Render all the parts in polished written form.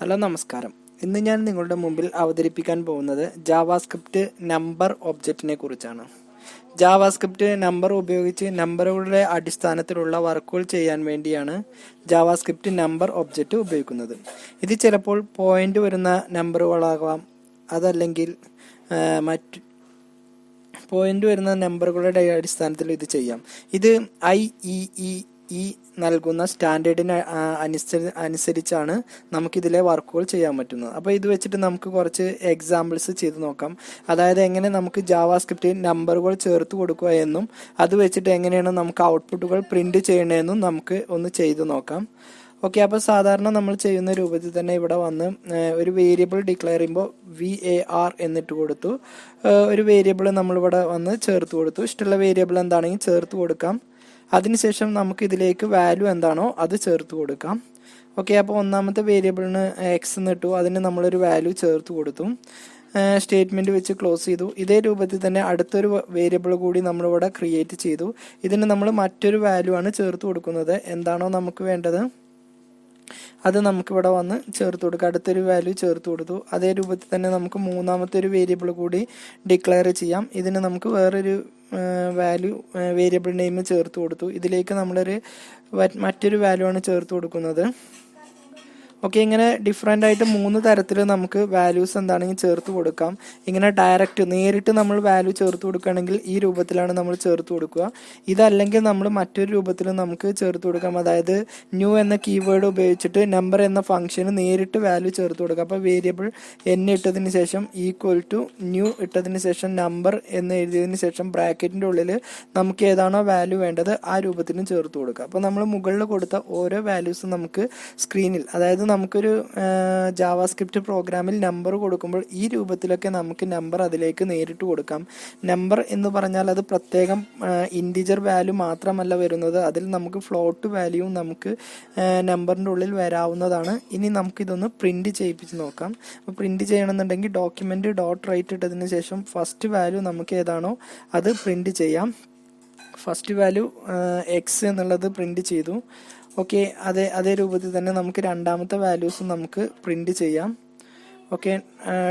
Hello നമസ്കാരം. ഇന്ന് ഞാൻ നിങ്ങളുടെ മുമ്പിൽ അവതരിപ്പിക്കാൻ പോകുന്നത് ജാവാസ്ക്രിപ്റ്റ് നമ്പർ ഒബ്ജക്റ്റിനെ കുറിച്ചാണ്. ജാവാസ്ക്രിപ്റ്റ് നമ്പർ ഉപയോഗിച്ച് നമ്പറുകളുടെ അടിസ്ഥാനത്തിലുള്ള വർക്കുകൾ ചെയ്യാൻ വേണ്ടിയാണ് ജാവാസ്ക്രിപ്റ്റ് നമ്പർ ഒബ്ജക്റ്റ് ഉപയോഗിക്കുന്നത്. ഇത് ചിലപ്പോൾ പോയിന്റ് വരുന്ന നമ്പറുകളാകാം, അതല്ലെങ്കിൽ മറ്റ് പോയിന്റ് വരുന്ന നമ്പറുകളുടെ അടിസ്ഥാനത്തിൽ ഇത് ചെയ്യാം. ഇത് IEEE നൽകുന്ന സ്റ്റാൻഡേർഡിന് അനുസരിച്ചാണ് നമുക്കിതിലെ വർക്കുകൾ ചെയ്യാൻ പറ്റുന്നത്. അപ്പോൾ ഇത് വെച്ചിട്ട് നമുക്ക് കുറച്ച് എക്സാമ്പിൾസ് ചെയ്ത് നോക്കാം. അതായത് എങ്ങനെ നമുക്ക് ജാവാസ്ക്രിപ്റ്റിൽ നമ്പറുകൾ ചേർത്ത് കൊടുക്കുക എന്നും അത് വെച്ചിട്ട് എങ്ങനെയാണ് നമുക്ക് ഔട്ട്പുട്ടുകൾ പ്രിന്റ് ചെയ്യണമെന്നും നമുക്ക് ഒന്ന് ചെയ്തു നോക്കാം. ഓക്കെ, അപ്പോൾ സാധാരണ നമ്മൾ ചെയ്യുന്ന രൂപത്തിൽ തന്നെ ഇവിടെ വന്ന് ഒരു വേരിയബിൾ ഡിക്ലെയർ ചെയ്യുമ്പോൾ VAR എന്നിട്ട് കൊടുത്തു. ഒരു വേരിയബിൾ നമ്മളിവിടെ വന്ന് ചേർത്ത് കൊടുത്തു. ഇഷ്ടമുള്ള വേരിയബിൾ എന്താണെങ്കിൽ ചേർത്ത് കൊടുക്കാം. അതിനുശേഷം നമുക്ക് ഇതിലേക്ക് വാല്യൂ എന്താണോ അത് ചേർത്ത് കൊടുക്കാം. ഓക്കെ, അപ്പോൾ ഒന്നാമത്തെ വേരിയബിളിന് X എന്നിട്ടു, അതിന് നമ്മളൊരു വാല്യൂ ചേർത്ത് കൊടുത്തു. സ്റ്റേറ്റ്മെന്റ് വെച്ച് ക്ലോസ് ചെയ്തു. ഇതേ രൂപത്തിൽ തന്നെ അടുത്തൊരു വേരിയബിൾ കൂടി നമ്മളിവിടെ ക്രിയേറ്റ് ചെയ്തു. ഇതിന് നമ്മൾ മറ്റൊരു വാല്യൂ ആണ് ചേർത്ത് കൊടുക്കുന്നത്. എന്താണോ നമുക്ക് വേണ്ടത് അത് നമുക്കിവിടെ വന്ന് ചേർത്ത് കൊടുക്കുക. അടുത്തൊരു വാല്യൂ ചേർത്ത് കൊടുത്തു. അതേ രൂപത്തിൽ തന്നെ നമുക്ക് മൂന്നാമത്തെ ഒരു വേരിയബിൾ കൂടി ഡിക്ലെയർ ചെയ്യാം. ഇതിന് നമുക്ക് വേറൊരു വാല്യൂ വേരിയബിൾ നെയിം ചേർത്ത് കൊടുത്തു. ഇതിലേക്ക് നമ്മളൊരു മറ്റൊരു വാല്യൂ ആണ് ചേർത്ത് കൊടുക്കുന്നത്. ഓക്കെ, ഇങ്ങനെ ഡിഫറെൻ്റ് ആയിട്ട് 3 തരത്തിൽ നമുക്ക് വാല്യൂസ് എന്താണെങ്കിൽ ചേർത്ത് കൊടുക്കാം. ഇങ്ങനെ ഡയറക്റ്റ് നേരിട്ട് നമ്മൾ വാല്യൂ ചേർത്ത് കൊടുക്കുകയാണെങ്കിൽ ഈ രൂപത്തിലാണ് നമ്മൾ ചേർത്ത് കൊടുക്കുക. ഇതല്ലെങ്കിൽ നമ്മൾ മറ്റൊരു രൂപത്തിൽ നമുക്ക് ചേർത്ത് കൊടുക്കാം. അതായത് ന്യൂ എന്ന കീവേഡ് ഉപയോഗിച്ചിട്ട് നമ്പർ എന്ന ഫംഗ്ഷന് നേരിട്ട് വാല്യൂ ചേർത്ത് കൊടുക്കാം. അപ്പോൾ വേരിയബിൾ n ഇട്ടതിന് ശേഷം ഈക്വൽ ടു ന്യൂ ഇട്ടതിന് ശേഷം നമ്പർ എന്ന് എഴുതിയതിന് ശേഷം ബ്രാക്കറ്റിൻ്റെ ഉള്ളിൽ നമുക്ക് ഏതാണോ വാല്യൂ വേണ്ടത് ആ രൂപത്തിലും ചേർത്ത് കൊടുക്കുക. അപ്പോൾ നമ്മൾ മുകളിൽ കൊടുത്ത ഓരോ വാല്യൂസും നമുക്ക് സ്ക്രീനിൽ, അതായത് നമുക്കൊരു ജാവാസ്ക്രിപ്റ്റ് പ്രോഗ്രാമിൽ നമ്പർ കൊടുക്കുമ്പോൾ ഈ രൂപത്തിലൊക്കെ നമുക്ക് നമ്പർ അതിലേക്ക് നേരിട്ട് കൊടുക്കാം. നമ്പർ എന്ന് പറഞ്ഞാൽ അത് പ്രത്യേകം ഇൻറ്റിജർ വാല്യൂ മാത്രമല്ല വരുന്നത്, അതിൽ നമുക്ക് ഫ്ലോട്ട് വാല്യൂവും നമുക്ക് നമ്പറിൻ്റെ ഉള്ളിൽ വരാവുന്നതാണ്. ഇനി നമുക്കിതൊന്ന് പ്രിന്റ് ചെയ്യിപ്പിച്ച് നോക്കാം. അപ്പോൾ പ്രിന്റ് ചെയ്യണമെന്നുണ്ടെങ്കിൽ ഡോക്യുമെന്റ് .write ഇട്ടതിന് ശേഷം ഫസ്റ്റ് വാല്യൂ നമുക്ക് ഏതാണോ അത് പ്രിന്റ് ചെയ്യാം. ഫസ്റ്റ് വാല്യൂ X എന്നുള്ളത് പ്രിന്റ് ചെയ്തു. ഓക്കെ, അതേ രൂപത്തിൽ തന്നെ നമുക്ക് രണ്ടാമത്തെ വാല്യൂസ് നമുക്ക് പ്രിന്റ് ചെയ്യാം. ഓക്കെ,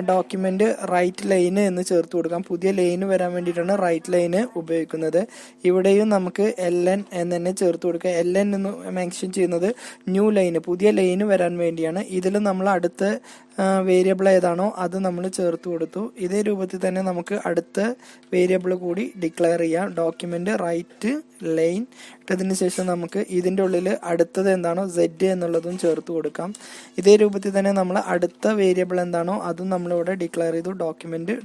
ഡോക്യുമെന്റ് റൈറ്റ് ലൈന് എന്ന് ചേർത്ത് കൊടുക്കാം. പുതിയ ലൈന് വരാൻ വേണ്ടിയിട്ടാണ് റൈറ്റ് ലൈന് ഉപയോഗിക്കുന്നത്. ഇവിടെയും നമുക്ക് LN എന്ന് തന്നെ ചേർത്ത് കൊടുക്കുക. LN എന്ന് മെൻഷൻ ചെയ്യുന്നത് ന്യൂ ലൈന്, പുതിയ ലൈന് വരാൻ വേണ്ടിയാണ്. ഇതിൽ നമ്മൾ അടുത്ത വേരിയബിൾ ഏതാണോ അത് നമ്മൾ ചേർത്ത് കൊടുത്തു. ഇതേ രൂപത്തിൽ തന്നെ നമുക്ക് അടുത്ത വേരിയബിൾ കൂടി ഡിക്ലെയർ ചെയ്യാം. ഡോക്യുമെന്റ് റൈറ്റ് ലൈൻ ഇട്ടതിന് ശേഷം നമുക്ക് ഇതിൻ്റെ ഉള്ളിൽ അടുത്തത് എന്താണോ Z എന്നുള്ളതും ചേർത്ത് കൊടുക്കാം. ഇതേ രൂപത്തിൽ തന്നെ നമ്മൾ അടുത്ത വേരിയബിൾ എന്താണോ അതും നമ്മളിവിടെ ഡിക്ലെയർ ചെയ്തു. ഡോക്യുമെന്റ്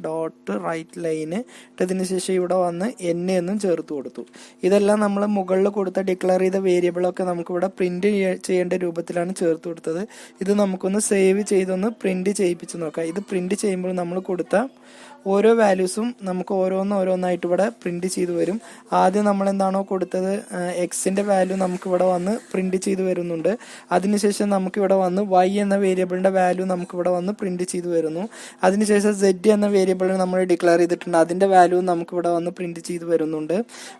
.റൈറ്റ് ലൈന് ഇട്ടതിന് ശേഷം ഇവിടെ വന്ന് N എന്നും ചേർത്ത് കൊടുത്തു. ഇതെല്ലാം നമ്മൾ മുകളിൽ കൊടുത്ത ഡിക്ലെയർ ചെയ്ത വേരിയബിളൊക്കെ നമുക്കിവിടെ പ്രിന്റ് ചെയ്യേണ്ട രൂപത്തിലാണ് ചേർത്ത് കൊടുത്തത്. ഇത് നമുക്കൊന്ന് സേവ് ചെയ്തൊന്ന് പ്രിന്റ് ചെയ്യിപ്പിച്ച് നോക്കാം. ഇത് പ്രിന്റ് ചെയ്യുമ്പോൾ നമ്മൾ കൊടുത്ത ഓരോ വാല്യൂസും നമുക്ക് ഓരോന്നായിട്ട് ഇവിടെ പ്രിന്റ് ചെയ്ത് വരും. ആദ്യം നമ്മൾ എന്താണോ കൊടുത്തത് Xന്റെ വാല്യൂ നമുക്ക് ഇവിടെ വന്ന് പ്രിന്റ് ചെയ്ത് വരുന്നുണ്ട്. അതിനുശേഷം നമുക്ക് ഇവിടെ വന്ന് Y എന്ന വേരിയബിളിന്റെ വാല്യൂ നമുക്ക് ഇവിടെ വന്ന് പ്രിന്റ് ചെയ്ത് വരുന്നു. അതിനുശേഷം Z എന്ന വേരിയബിൾ നമ്മൾ ഡിക്ലെയർ ചെയ്തിട്ടുണ്ട്, അതിന്റെ വാല്യൂ നമുക്ക് ഇവിടെ വന്ന് പ്രിന്റ് ചെയ്ത് വരുന്നുണ്ട്.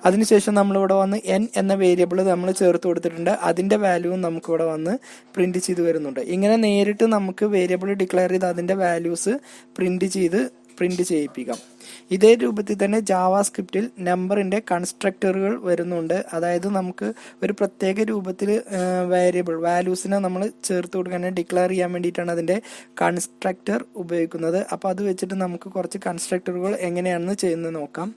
അതിനുശേഷം നമ്മൾ ഇവിടെ വന്ന് N എന്ന വേരിയബിൾ നമ്മൾ ചേർത്ത് കൊടുത്തിട്ടുണ്ട്, അതിന്റെ വാല്യൂ നമുക്ക് ഇവിടെ വന്ന് പ്രിന്റ് ചെയ്ത് വരുന്നുണ്ട്. ഇങ്ങനെ നേരിട്ട് നമുക്ക് വേരിയബിൾ ഡിക്ലെയർ ചെയ്ത് അതിന്റെ വാല്യൂസ് പ്രിന്റ് ചെയ്യിപ്പിക്കാം. ഇതേ രൂപത്തിൽ തന്നെ ജാവാസ്ക്രിപ്റ്റിൽ നമ്പറിന്റെ കൺസ്ട്രക്ടറുകൾ വരുന്നുണ്ട്. അതായത് നമുക്ക് ഒരു പ്രത്യേക രൂപത്തിൽ വാല്യൂസിനെ നമ്മൾ ചേർത്ത് കൊടുക്കാൻ ഡിക്ലെയർ ചെയ്യാൻ വേണ്ടിയിട്ടാണ് അതിന്റെ കൺസ്ട്രക്ടർ ഉപയോഗിക്കുന്നത്. അപ്പോൾ അത് വെച്ചിട്ട് നമുക്ക് കുറച്ച് കൺസ്ട്രക്ടറുകൾ എങ്ങനെയാണെന്ന് ചെയ്യുന്നത് നോക്കാം.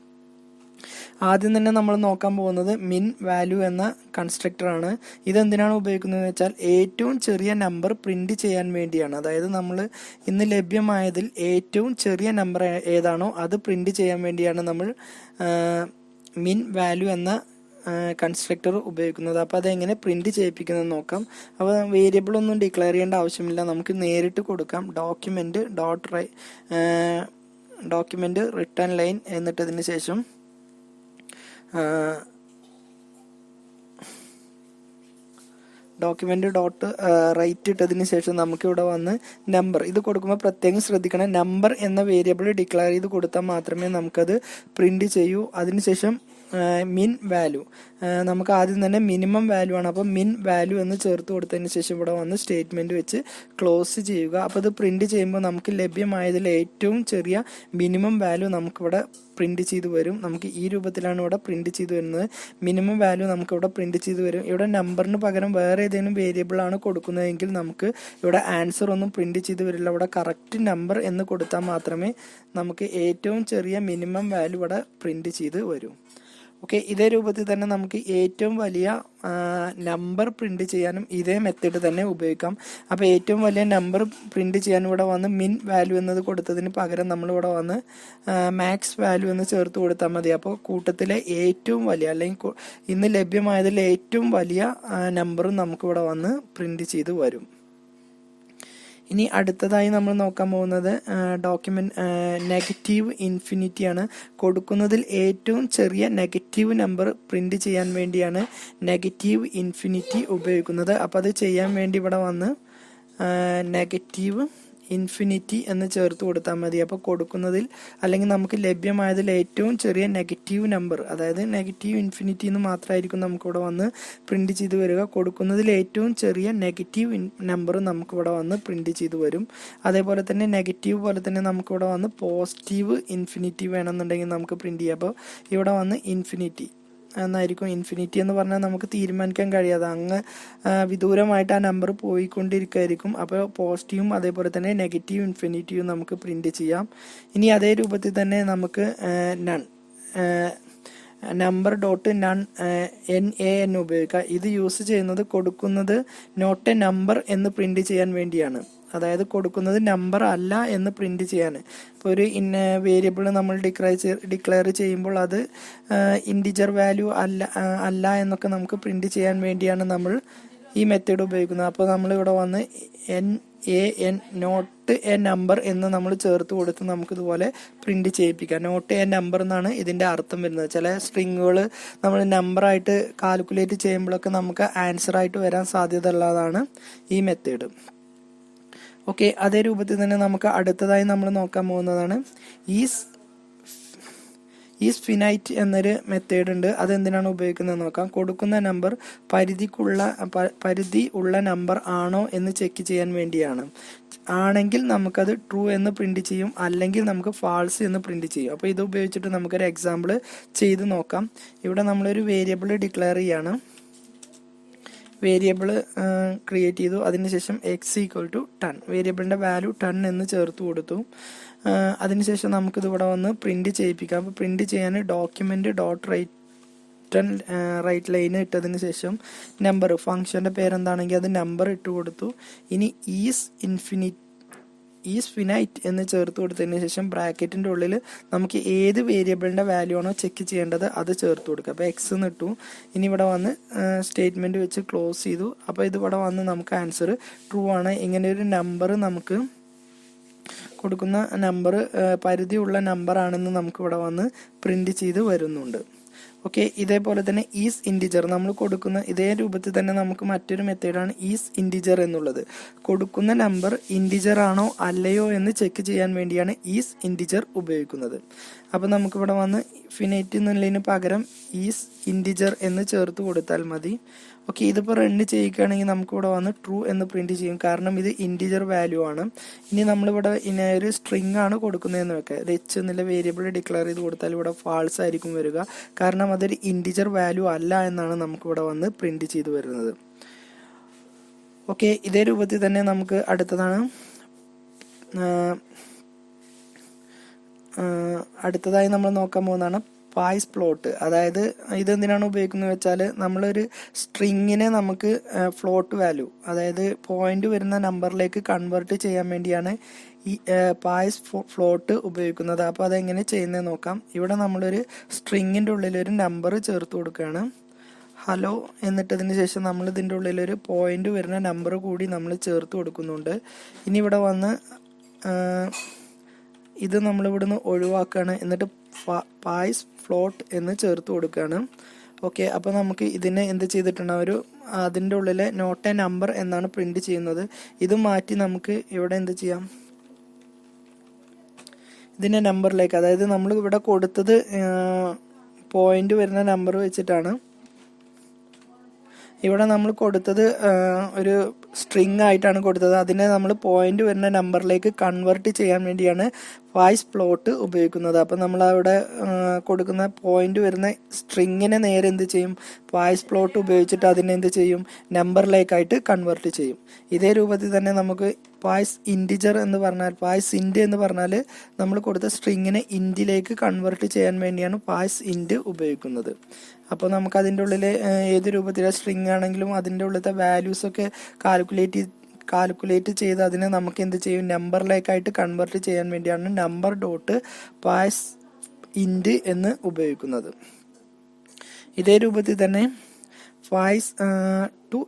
ആദ്യം തന്നെ നമ്മൾ നോക്കാൻ പോകുന്നത് മിൻ വാല്യൂ എന്ന കൺസ്ട്രക്ടർ ആണ്. ഇതെന്തിനാണ് ഉപയോഗിക്കുന്നത് വെച്ചാൽ ഏറ്റവും ചെറിയ നമ്പർ പ്രിന്റ് ചെയ്യാൻ വേണ്ടിയാണ്. അതായത് നമ്മൾ ഇന്ന് ലഭ്യമായതിൽ ഏറ്റവും ചെറിയ നമ്പർ ഏതാണോ അത് പ്രിന്റ് ചെയ്യാൻ വേണ്ടിയാണ് നമ്മൾ മിൻ വാല്യൂ എന്ന കൺസ്ട്രക്ടർ ഉപയോഗിക്കുന്നത്. അപ്പോൾ അതെങ്ങനെ പ്രിന്റ് ചെയ്യിപ്പിക്കുന്നത് നോക്കാം. അപ്പോൾ വേരിയബിൾ ഒന്നും ഡിക്ലെയർ ചെയ്യേണ്ട ആവശ്യമില്ല, നമുക്ക് നേരിട്ട് കൊടുക്കാം. ഡോക്യുമെന്റ് റിട്ടേൺ ലൈൻ എന്നിട്ടതിന് ശേഷം ഡോക്യുമെന്റ് .റൈറ്റ് ഇട്ടതിന് ശേഷം നമുക്ക് ഇവിടെ വന്ന് നമ്പർ ഇത് കൊടുക്കുമ്പോൾ പ്രത്യേകം ശ്രദ്ധിക്കണം. നമ്പർ എന്ന വേരിയബിൾ ഡിക്ലെയർ ചെയ്ത് കൊടുത്താൽ മാത്രമേ നമുക്കത് പ്രിന്റ് ചെയ്യൂ. അതിനുശേഷം മിൻ വാല്യൂ, നമുക്ക് ആദ്യം തന്നെ മിനിമം വാല്യൂ ആണ്. അപ്പോൾ മിൻ വാല്യൂ എന്ന് ചേർത്ത് കൊടുത്തതിന് ശേഷം ഇവിടെ വന്ന് സ്റ്റേറ്റ്മെന്റ് വെച്ച് ക്ലോസ് ചെയ്യുക. അപ്പോൾ ഇത് പ്രിന്റ് ചെയ്യുമ്പോൾ നമുക്ക് ലഭ്യമായതിൽ ഏറ്റവും ചെറിയ മിനിമം വാല്യൂ നമുക്കിവിടെ പ്രിന്റ് ചെയ്ത് വരും. നമുക്ക് ഈ രൂപത്തിലാണ് ഇവിടെ പ്രിന്റ് ചെയ്ത് വരുന്നത്. മിനിമം വാല്യൂ നമുക്ക് ഇവിടെ പ്രിന്റ് ചെയ്ത് വരും. ഇവിടെ നമ്പറിന് പകരം വേറെ ഏതെങ്കിലും വേരിയബിൾ ആണ് കൊടുക്കുന്നതെങ്കിൽ നമുക്ക് ഇവിടെ ആൻസർ ഒന്നും പ്രിന്റ് ചെയ്ത് വരില്ല. ഇവിടെ കറക്റ്റ് നമ്പർ എന്ന് കൊടുത്താൽ മാത്രമേ നമുക്ക് ഏറ്റവും ചെറിയ മിനിമം വാല്യൂ ഇവിടെ പ്രിന്റ് ചെയ്ത് വരും. ഓക്കെ, ഇതേ രൂപത്തിൽ തന്നെ നമുക്ക് ഏറ്റവും വലിയ നമ്പർ പ്രിന്റ് ചെയ്യാനും ഇതേ മെത്തേഡ് തന്നെ ഉപയോഗിക്കാം. അപ്പോൾ ഏറ്റവും വലിയ നമ്പർ പ്രിന്റ് ചെയ്യാൻ ഇവിടെ വന്ന് മിൻ വാല്യൂ എന്നത് കൊടുത്തതിന് പകരം നമ്മൾ ഇവിടെ വന്ന് മാക്സ് വാല്യൂ എന്ന് ചേർത്ത് കൊടുത്താൽ മതി. അപ്പോൾ കൂട്ടത്തിലെ ഏറ്റവും വലിയ അല്ലെങ്കിൽ ഇന്ന് ലഭ്യമായതിൽ ഏറ്റവും വലിയ നമ്പറും നമുക്കിവിടെ വന്ന് പ്രിന്റ് ചെയ്ത് വരും. ഇനി അടുത്തതായി നമ്മൾ നോക്കാൻ പോകുന്നത് നെഗറ്റീവ് ഇൻഫിനിറ്റി ആണ്. കൊടുക്കുന്നതിൽ ഏറ്റവും ചെറിയ നെഗറ്റീവ് നമ്പർ പ്രിന്റ് ചെയ്യാൻ വേണ്ടിയാണ് നെഗറ്റീവ് ഇൻഫിനിറ്റി ഉപയോഗിക്കുന്നത്. അപ്പോൾ അത് ചെയ്യാൻ വേണ്ടി ഇവിടെ വന്ന് നെഗറ്റീവ് ഇൻഫിനിറ്റി എന്ന് ചേർത്ത് കൊടുത്താൽ മതി. അപ്പോൾ കൊടുക്കുന്നതിൽ അല്ലെങ്കിൽ നമുക്ക് ലഭ്യമായതിൽ ഏറ്റവും ചെറിയ നെഗറ്റീവ് നമ്പർ, അതായത് നെഗറ്റീവ് ഇൻഫിനിറ്റി എന്ന് മാത്രമായിരിക്കും നമുക്കിവിടെ വന്ന് പ്രിന്റ് ചെയ്ത് വരിക. കൊടുക്കുന്നതിൽ ഏറ്റവും ചെറിയ നെഗറ്റീവ് നമ്പർ നമുക്കിവിടെ വന്ന് പ്രിന്റ് ചെയ്ത് വരും. അതേപോലെ തന്നെ നെഗറ്റീവ് പോലെ തന്നെ നമുക്കിവിടെ വന്ന് പോസിറ്റീവ് ഇൻഫിനിറ്റി വേണമെന്നുണ്ടെങ്കിൽ നമുക്ക് പ്രിന്റ് ചെയ്യാം. അപ്പോൾ ഇവിടെ വന്ന് ഇൻഫിനിറ്റി എന്നായിരിക്കും. ഇൻഫിനിറ്റി എന്ന് പറഞ്ഞാൽ നമുക്ക് തീരുമാനിക്കാൻ കഴിയാതെ അങ്ങ് വിദൂരമായിട്ട് ആ നമ്പർ പോയിക്കൊണ്ടിരിക്കുകയായിരിക്കും. അപ്പോൾ പോസിറ്റീവും അതേപോലെ തന്നെ നെഗറ്റീവ് ഇൻഫിനിറ്റിയും നമുക്ക് പ്രിന്റ് ചെയ്യാം. ഇനി അതേ രൂപത്തിൽ തന്നെ നമുക്ക് none number dot none NaN ഉപയോഗിക്കാം. ഇത് യൂസ് ചെയ്യുന്നത് കൊടുക്കുന്നത് നോട്ട് എ നമ്പർ എന്ന് പ്രിന്റ് ചെയ്യാൻ വേണ്ടിയാണ്. അതായത് കൊടുക്കുന്നത് നമ്പർ അല്ല എന്ന് പ്രിന്റ് ചെയ്യാൻ. ഇപ്പോൾ ഒരു വേരിയബിൾ നമ്മൾ ഡിക്ലെയർ ചെയ്യുമ്പോൾ അത് ഇൻറ്റിജർ വാല്യൂ അല്ല എന്നൊക്കെ നമുക്ക് പ്രിന്റ് ചെയ്യാൻ വേണ്ടിയാണ് നമ്മൾ ഈ മെത്തേഡ് ഉപയോഗിക്കുന്നത്. അപ്പോൾ നമ്മൾ ഇവിടെ വന്ന് NaN നോട്ട് എ നമ്പർ എന്ന് നമ്മൾ ചേർത്ത് കൊടുത്ത് നമുക്കിതുപോലെ പ്രിന്റ് ചെയ്യിപ്പിക്കാം. നോട്ട് എ നമ്പർ എന്നാണ് ഇതിന്റെ അർത്ഥം വരുന്നത്. ചില സ്ട്രിങ്ങുകൾ നമ്മൾ നമ്പറായിട്ട് കാൽക്കുലേറ്റ് ചെയ്യുമ്പോഴൊക്കെ നമുക്ക് ആൻസർ ആയിട്ട് വരാൻ സാധ്യത ഉള്ളതാണ് ഈ മെത്തേഡ്. ഓക്കെ, അതേ രൂപത്തിൽ തന്നെ നമുക്ക് അടുത്തതായി നമ്മൾ നോക്കാൻ പോകുന്നതാണ് ഈസ് ഫിനൈറ്റ് എന്നൊരു മെത്തേഡ് ഉണ്ട്. അതെന്തിനാണ് ഉപയോഗിക്കുന്നത് നോക്കാം. കൊടുക്കുന്ന നമ്പർ പരിധി ഉള്ള നമ്പർ ആണോ എന്ന് ചെക്ക് ചെയ്യാൻ വേണ്ടിയാണ്. ആണെങ്കിൽ നമുക്കത് ട്രൂ എന്ന് പ്രിന്റ് ചെയ്യും, അല്ലെങ്കിൽ നമുക്ക് ഫാൾസ് എന്ന് പ്രിന്റ് ചെയ്യും. അപ്പോൾ ഇത് ഉപയോഗിച്ചിട്ട് നമുക്കൊരു എക്സാമ്പിൾ ചെയ്ത് നോക്കാം. ഇവിടെ നമ്മളൊരു വേരിയബിൾ ഡിക്ലെയർ ചെയ്യാണ്. വേരിയബിൾ ക്രിയേറ്റ് ചെയ്തു. അതിനുശേഷം x=10, വേരിയബിളിന്റെ വാല്യൂ 10 എന്ന് ചേർത്ത് കൊടുത്തു. അതിനുശേഷം നമുക്കിത് ഇവിടെ വന്ന് പ്രിന്റ് ചെയ്യിപ്പിക്കാം. അപ്പോൾ പ്രിന്റ് ചെയ്യാൻ ഡോക്യുമെന്റ് ഡോട്ട് റൈറ്റ് ലൈൻ ഇട്ടതിന് ശേഷം നമ്പർ, ഫംഗ്ഷന്റെ പേരെന്താണെങ്കിൽ അത് നമ്പർ ഇട്ട് കൊടുത്തു. ഇനി ഈസ് ഫിനൈറ്റ് എന്ന് ചേർത്ത് കൊടുത്തതിന് ശേഷം ബ്രാക്കറ്റിന്റെ ഉള്ളിൽ നമുക്ക് ഏത് വേരിയബിളിന്റെ വാല്യൂ ആണോ ചെക്ക് ചെയ്യേണ്ടത് അത് ചേർത്ത് കൊടുക്കുക. അപ്പോൾ x എന്ന് ഇട്ടു. ഇനി ഇവിടെ വന്ന് സ്റ്റേറ്റ്മെന്റ് വെച്ച് ക്ലോസ് ചെയ്തു. അപ്പോൾ ഇത് ഇവിടെ വന്ന് നമുക്ക് ആൻസർ ട്രൂ ആണ്. ഇങ്ങനെ ഒരു നമ്പർ നമുക്ക് കൊടുക്കുന്ന നമ്പർ പരിധിയുള്ള നമ്പർ ആണെന്ന് നമുക്ക് ഇവിടെ വന്ന് പ്രിന്റ് ചെയ്ത് വരുന്നുണ്ട്. ഓക്കെ, ഇതേപോലെ തന്നെ ഈസ് ഇൻറ്റിജർ നമ്മൾ കൊടുക്കുന്ന ഇതേ രൂപത്തിൽ തന്നെ നമുക്ക് മറ്റൊരു മെത്തേഡാണ് ഈസ് ഇൻറ്റിജർ എന്നുള്ളത്. കൊടുക്കുന്ന നമ്പർ ഇൻറ്റിജർ ആണോ അല്ലയോ എന്ന് ചെക്ക് ചെയ്യാൻ വേണ്ടിയാണ് ഈസ് ഇൻറ്റിജർ ഉപയോഗിക്കുന്നത്. അപ്പോൾ നമുക്കിവിടെ വന്ന് ഫിനൈറ്റ് എന്നുള്ളതിന് പകരം ഈസ് ഇൻറ്റിജർ എന്ന് ചേർത്ത് കൊടുത്താൽ മതി. ഓക്കെ, ഇതിപ്പോൾ റൺ ചെയ്യുകയാണെങ്കിൽ നമുക്കിവിടെ വന്ന് ട്രൂ എന്ന് പ്രിന്റ് ചെയ്യും, കാരണം ഇത് ഇൻറ്റിജർ വാല്യൂ ആണ്. ഇനി നമ്മളിവിടെ ഒരു സ്ട്രിങ് ആണ് കൊടുക്കുന്നതെന്ന് വെക്കുക. ഇത് h എന്നുള്ള വേരിയബിൾ ഡിക്ലെയർ ചെയ്ത് കൊടുത്താൽ ഇവിടെ ഫാൾസ് ആയിരിക്കും വരിക, കാരണം അതൊരു ഇൻറ്റിജർ വാല്യൂ അല്ല എന്നാണ് നമുക്കിവിടെ വന്ന് പ്രിന്റ് ചെയ്ത് വരുന്നത്. ഓക്കെ, ഇതേ രൂപത്തിൽ തന്നെ നമുക്ക് അടുത്തതായി നമ്മൾ നോക്കാൻ പോകുന്നതാണ് പായ്സ് പ്ലോട്ട്. അതായത് ഇതെന്തിനാണ് ഉപയോഗിക്കുന്നത് വെച്ചാൽ നമ്മളൊരു സ്ട്രിങ്ങിനെ നമുക്ക് ഫ്ലോട്ട് വാല്യൂ, അതായത് പോയിന്റ് വരുന്ന നമ്പറിലേക്ക് കൺവേർട്ട് ചെയ്യാൻ വേണ്ടിയാണ് ഈ പായ്സ് ഫ്ലോട്ട് ഉപയോഗിക്കുന്നത്. അപ്പോൾ അതെങ്ങനെ ചെയ്യുന്നത് നോക്കാം. ഇവിടെ നമ്മളൊരു സ്ട്രിങ്ങിന്റെ ഉള്ളിൽ ഒരു നമ്പർ ചേർത്ത് കൊടുക്കുകയാണ്, ഹലോ എന്നിട്ടതിന് ശേഷം നമ്മൾ ഇതിൻ്റെ ഉള്ളിലൊരു പോയിന്റ് വരുന്ന നമ്പർ കൂടി നമ്മൾ ചേർത്ത് കൊടുക്കുന്നുണ്ട്. ഇനി ഇവിടെ വന്ന് ഇത് നമ്മളിവിടുന്ന് ഒഴിവാക്കുകയാണ്, എന്നിട്ട് പായ്സ് ഫ്ലോട്ട് എന്ന് ചേർത്ത് കൊടുക്കുകയാണ്. ഓക്കെ, അപ്പോൾ നമുക്ക് ഇതിനെ എന്ത് ചെയ്തിട്ടുണ്ട്, അതിൻ്റെ ഉള്ളിലെ നോട്ട് എ നമ്പർ എന്നാണ് പ്രിന്റ് ചെയ്യുന്നത്. ഇത് മാറ്റി നമുക്ക് ഇവിടെ എന്ത് ചെയ്യാം, ഇതിന്റെ നമ്പറിലേക്ക്, അതായത് നമ്മൾ ഇവിടെ കൊടുത്തത് പോയിന്റ് വരുന്ന നമ്പർ വെച്ചിട്ടാണ്. ഇവിടെ നമ്മൾ കൊടുത്തത് ഒരു സ്ട്രിങ് ആയിട്ടാണ് കൊടുത്തത്. അതിനെ നമ്മൾ പോയിന്റ് വരുന്ന നമ്പറിലേക്ക് കൺവേർട്ട് ചെയ്യാൻ വേണ്ടിയാണ് വോയിസ് പ്ലോട്ട് ഉപയോഗിക്കുന്നത്. അപ്പം നമ്മൾ അവിടെ കൊടുക്കുന്ന പോയിന്റ് വരുന്ന സ്ട്രിങ്ങിനെ നേരെ എന്ത് ചെയ്യും, വോയിസ് പ്ലോട്ട് ഉപയോഗിച്ചിട്ട് അതിനെ എന്ത് ചെയ്യും, നമ്പറിലേക്കായിട്ട് കൺവേർട്ട് ചെയ്യും. ഇതേ രൂപത്തിൽ തന്നെ നമുക്ക് വോയിസ് ഇൻറ്റിജർ എന്ന് പറഞ്ഞാൽ, വോയിസ് ഇൻറ്റ് എന്ന് പറഞ്ഞാൽ നമ്മൾ കൊടുത്ത സ്ട്രിങ്ങിനെ ഇൻറ്റിലേക്ക് കൺവേർട്ട് ചെയ്യാൻ വേണ്ടിയാണ് വോയിസ് ഇൻറ്റ് ഉപയോഗിക്കുന്നത്. അപ്പോൾ നമുക്ക് അതിൻ്റെ ഉള്ളിൽ ഏത് രൂപത്തിലെ സ്ട്രിങ് ആണെങ്കിലും അതിൻ്റെ ഉള്ളിലത്തെ വാല്യൂസൊക്കെ കാൽക്കുലേറ്റ് ചെയ്ത് അതിനെ നമുക്ക് എന്ത് ചെയ്യും, നമ്പറിലേക്കായിട്ട് കൺവേർട്ട് ചെയ്യാൻ വേണ്ടിയാണ് നമ്പർ ഡോട്ട് വോയിസ് ഇൻറ്റ് എന്ന് ഉപയോഗിക്കുന്നത്. ഇതേ രൂപത്തിൽ തന്നെ വോയിസ് ടു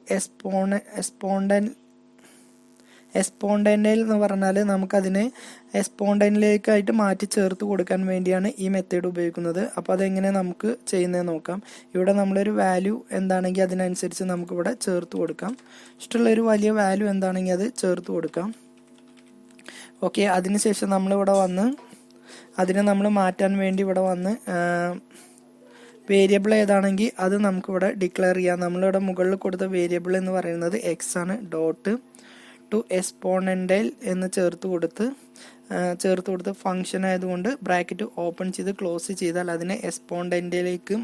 എക്സ്പോണ്ടൻ്റൽ എന്ന് പറഞ്ഞാൽ നമുക്കതിനെ എക്സ്പോണ്ടൻ്റിലേക്കായിട്ട് മാറ്റി ചേർത്ത് കൊടുക്കാൻ വേണ്ടിയാണ് ഈ മെത്തേഡ് ഉപയോഗിക്കുന്നത്. അപ്പോൾ അതെങ്ങനെ നമുക്ക് ചെയ്യുന്നത് നോക്കാം. ഇവിടെ നമ്മളൊരു വാല്യൂ എന്താണെങ്കിൽ അതിനനുസരിച്ച് നമുക്കിവിടെ ചേർത്ത് കൊടുക്കാം. ഇഷ്ടമുള്ളൊരു വലിയ വാല്യൂ എന്താണെങ്കിൽ അത് ചേർത്ത് കൊടുക്കാം. ഓക്കെ, അതിനുശേഷം നമ്മളിവിടെ വന്ന് അതിനെ നമ്മൾ മാറ്റാൻ വേണ്ടി ഇവിടെ വന്ന് വേരിയബിൾ ഏതാണെങ്കിൽ അത് നമുക്കിവിടെ ഡിക്ലെയർ ചെയ്യാം. നമ്മളിവിടെ മുകളിൽ കൊടുത്ത വേരിയബിൾ എന്ന് പറയുന്നത് എക്സ് ആണ്. ഡോട്ട് ടു എക്സ്പോണൻ്റൽ എന്ന് ചേർത്ത് കൊടുത്ത് ഫംഗ്ഷൻ ആയതുകൊണ്ട് ബ്രാക്കറ്റ് ഓപ്പൺ ചെയ്ത് ക്ലോസ് ചെയ്താൽ അതിനെ എക്സ്പോണ്ടൻ്റിലേക്ക്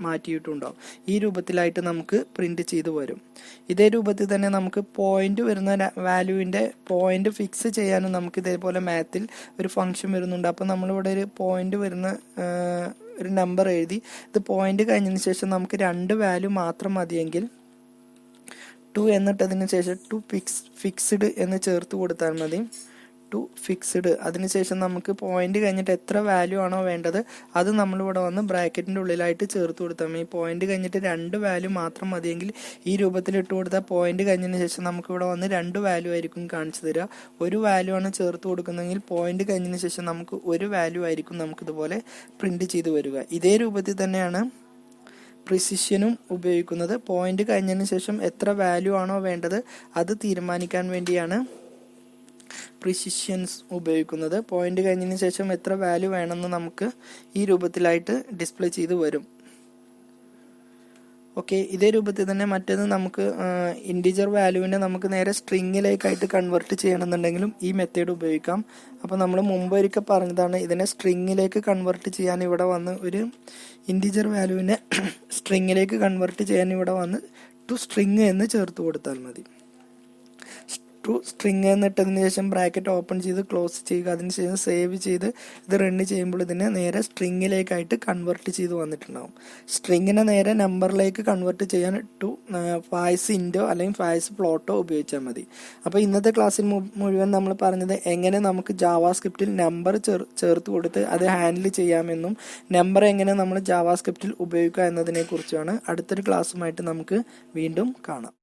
മാറ്റിയിട്ടുണ്ടാവും. ഈ രൂപത്തിലായിട്ട് നമുക്ക് പ്രിന്റ് ചെയ്ത് വരും. ഇതേ രൂപത്തിൽ തന്നെ നമുക്ക് പോയിന്റ് വരുന്ന വാല്യൂവിൻ്റെ പോയിന്റ് ഫിക്സ് ചെയ്യാനും നമുക്ക് ഇതേപോലെ മാത്തിൽ ഒരു ഫംഗ്ഷൻ വരുന്നുണ്ട്. അപ്പോൾ നമ്മളിവിടെ ഒരു പോയിന്റ് വരുന്ന ഒരു നമ്പർ എഴുതി ഇത് പോയിന്റ് കഴിഞ്ഞതിന് ശേഷം നമുക്ക് 2 വാല്യൂ മാത്രം മതിയെങ്കിൽ 2 എന്നിട്ടതിന് ശേഷം ടു ഫിക്സ്ഡ് എന്ന് ചേർത്ത് കൊടുത്താൽ മതി. ടു ഫിക്സ്ഡ് അതിനുശേഷം നമുക്ക് പോയിന്റ് കഴിഞ്ഞിട്ട് എത്ര വാല്യൂ ആണോ വേണ്ടത് അത് നമ്മളിവിടെ വന്ന് ബ്രാക്കറ്റിൻ്റെ ഉള്ളിലായിട്ട് ചേർത്ത് കൊടുത്താൽ മതി. പോയിന്റ് കഴിഞ്ഞിട്ട് 2 വാല്യൂ മാത്രം മതിയെങ്കിൽ ഈ രൂപത്തിൽ ഇട്ട് കൊടുത്താൽ പോയിന്റ് കഴിഞ്ഞതിന് ശേഷം നമുക്കിവിടെ വന്ന് 2 വാല്യൂ ആയിരിക്കും കാണിച്ചു തരിക. ഒരു വാല്യൂ ആണ് ചേർത്ത് കൊടുക്കുന്നതെങ്കിൽ പോയിന്റ് കഴിഞ്ഞതിന് ശേഷം നമുക്ക് ഒരു വാല്യൂ ആയിരിക്കും നമുക്കിതുപോലെ പ്രിന്റ് ചെയ്ത് വരിക. ഇതേ രൂപത്തിൽ തന്നെയാണ് പ്രിസിഷനും ഉപയോഗിക്കുന്നത്. പോയിന്റ് കഴിഞ്ഞതിന് ശേഷം എത്ര വാല്യൂ ആണോ വേണ്ടത് അത് തീരുമാനിക്കാൻ വേണ്ടിയാണ് പ്രിസിഷൻസ് ഉപയോഗിക്കുന്നത്. പോയിന്റ് കഴിഞ്ഞതിന് ശേഷം എത്ര വാല്യൂ വേണമെന്ന് നമുക്ക് ഈ രൂപത്തിലായിട്ട് ഡിസ്പ്ലേ ചെയ്ത് വരും. ഓക്കെ, ഇതേ രൂപത്തിൽ തന്നെ മറ്റേത് നമുക്ക് ഇൻറ്റിജർ വാല്യൂവിനെ നമുക്ക് നേരെ സ്ട്രിങ്ങിലേക്കായിട്ട് കൺവേർട്ട് ചെയ്യണമെന്നുണ്ടെങ്കിലും ഈ മെത്തേഡ് ഉപയോഗിക്കാം. അപ്പോൾ നമ്മൾ മുമ്പ് ഒരിക്കൽ പറഞ്ഞതാണ് ഇതിനെ സ്ട്രിങ്ങിലേക്ക് കൺവേർട്ട് ചെയ്യാൻ ഇവിടെ വന്ന് ഒരു ഇൻറ്റിജർ വാല്യൂവിനെ സ്ട്രിങ്ങിലേക്ക് കൺവേർട്ട് ചെയ്യാൻ ഇവിടെ വന്ന് ടു സ്ട്രിങ് എന്ന് ചേർത്ത് കൊടുത്താൽ മതി. ടു സ്ട്രിങ് എന്നിട്ടതിന് ശേഷം ബ്രാക്കറ്റ് ഓപ്പൺ ചെയ്ത് ക്ലോസ് ചെയ്യുക. അതിനുശേഷം സേവ് ചെയ്ത് ഇത് റൺ ചെയ്യുമ്പോൾ ഇതിനെ നേരെ സ്ട്രിങ്ങിലേക്കായിട്ട് കൺവേർട്ട് ചെയ്ത് വന്നിട്ടുണ്ടാകും. സ്ട്രിങ്ങിനെ നേരെ നമ്പറിലേക്ക് കൺവേർട്ട് ചെയ്യാൻ ടു വോയിസ് ഇൻറ്റോ അല്ലെങ്കിൽ വോയിസ് പ്ലോട്ടോ ഉപയോഗിച്ചാൽ മതി. അപ്പോൾ ഇന്നത്തെ ക്ലാസ്സിൽ മുഴുവൻ നമ്മൾ പറഞ്ഞത് എങ്ങനെ നമുക്ക് ജാവാസ്ക്രിപ്റ്റിൽ നമ്പർ ചേർത്ത് കൊടുത്ത് അത് ഹാൻഡിൽ ചെയ്യാമെന്നും നമ്പർ എങ്ങനെ നമ്മൾ ജാവാസ്ക്രിപ്റ്റിൽ ഉപയോഗിക്കുക എന്നതിനെ കുറിച്ചാണ്. അടുത്തൊരു ക്ലാസ്സുമായിട്ട് നമുക്ക് വീണ്ടും കാണാം.